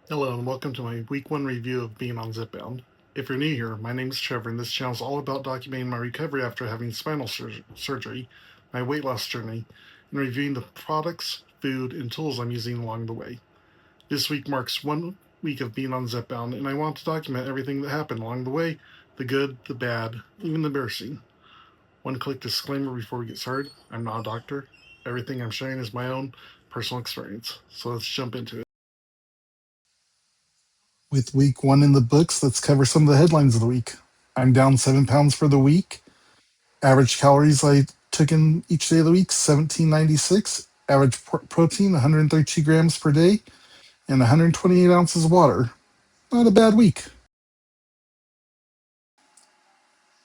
Hello and welcome to my week one review of being on Zepbound. If you're new here, my name is Trevor and this channel is all about documenting my recovery after having spinal surgery, my weight loss journey, and reviewing the products, food, and tools I'm using along the way. This week marks 1 week of being on Zepbound and I want to document everything that happened along the way, the good, the bad, even the embarrassing. One quick disclaimer before we get started, I'm not a doctor. Everything I'm sharing is my own personal experience. So let's jump into it. With week one in the books, let's cover some of the headlines of the week. I'm down 7 pounds for the week. Average calories I took in each day of the week, 1796. Average protein, 132 grams per day, and 128 ounces of water. Not a bad week.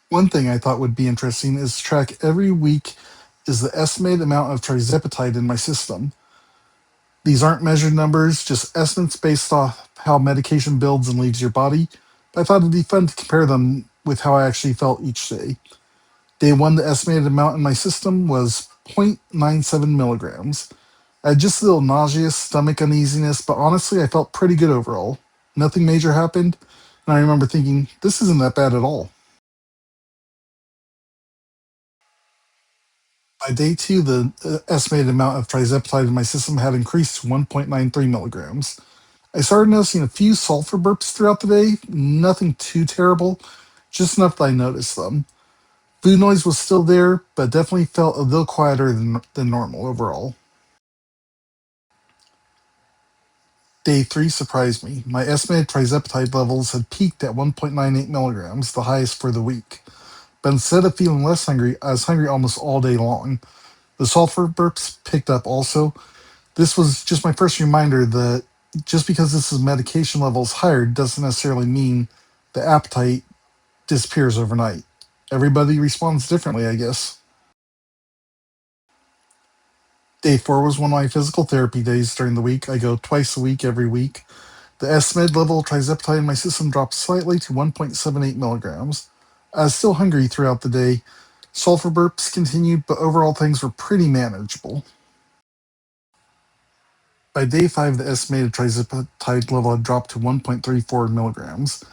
One thing I thought would be interesting is to track every week is the estimated amount of Tirzepatide in my system. These aren't measured numbers, just estimates based off how medication builds and leaves your body. But I thought it'd be fun to compare them with how I actually felt each day. Day one, the estimated amount in my system was 0.97 milligrams. I had just a little nauseous, stomach uneasiness, but honestly, I felt pretty good overall. Nothing major happened, and I remember thinking, this isn't that bad at all. By day two, the estimated amount of trizepatide in my system had increased to 1.93 milligrams. I started noticing a few sulfur burps throughout the day, nothing too terrible, just enough that I noticed them. Food noise was still there, but definitely felt a little quieter than normal overall. Day three surprised me. My estimated trizepatide levels had peaked at 1.98 milligrams, the highest for the week. But instead of feeling less hungry, I was hungry almost all day long. The sulfur burps picked up also. This was just my first reminder that just because this is medication levels higher doesn't necessarily mean the appetite disappears overnight. Everybody responds differently, I guess. Day four was one of my physical therapy days during the week. I go twice a week every week. The estimated level of trizepatide in my system dropped slightly to 1.78 milligrams. I was still hungry throughout the day. Sulfur burps continued, but overall things were pretty manageable. By day five, the estimated trizepatide level had dropped to 1.34 milligrams.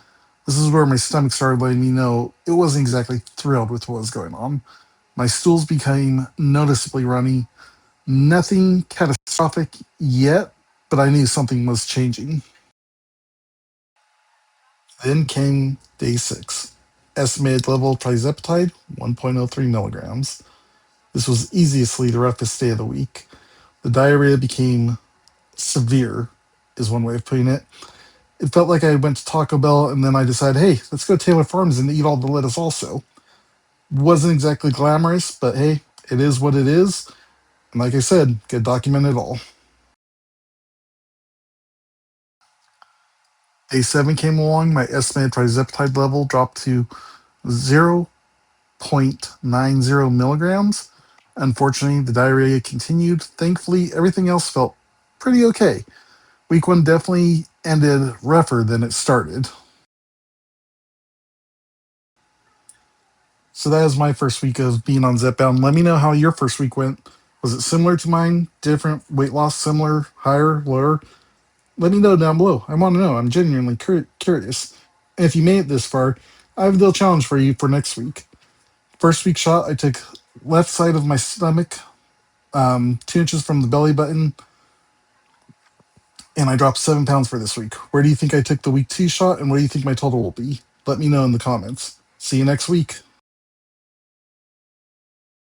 This is where my stomach started letting me know it wasn't exactly thrilled with what was going on. My stools became noticeably runny. Nothing catastrophic yet, but I knew something was changing. Then came day six. Estimated level of trizepatide 1.03 milligrams. This was easily the roughest day of the week. The diarrhea became severe, is one way of putting it. It felt like I went to Taco Bell and then I decided, hey, let's go to Taylor Farms and eat all the lettuce also. Wasn't exactly glamorous, but hey, it is what it is. And like I said, get documented all. Day seven came along. My estimated trizepatide level dropped to 0.90 milligrams. Unfortunately, the diarrhea continued. Thankfully, everything else felt pretty okay. Week one definitely ended rougher than it started. So that was my first week of being on Zepbound. Let me know how your first week went. Was it similar to mine? Different? Weight loss similar? Higher? Lower? Let me know down below. I want to know. I'm genuinely curious. And if you made it this far, I have a little challenge for you for next week. First week shot, I took left side of my stomach, 2 inches from the belly button, and I dropped 7 pounds for this week. Where do you think I took the week two shot, and what do you think my total will be? Let me know in the comments. See you next week.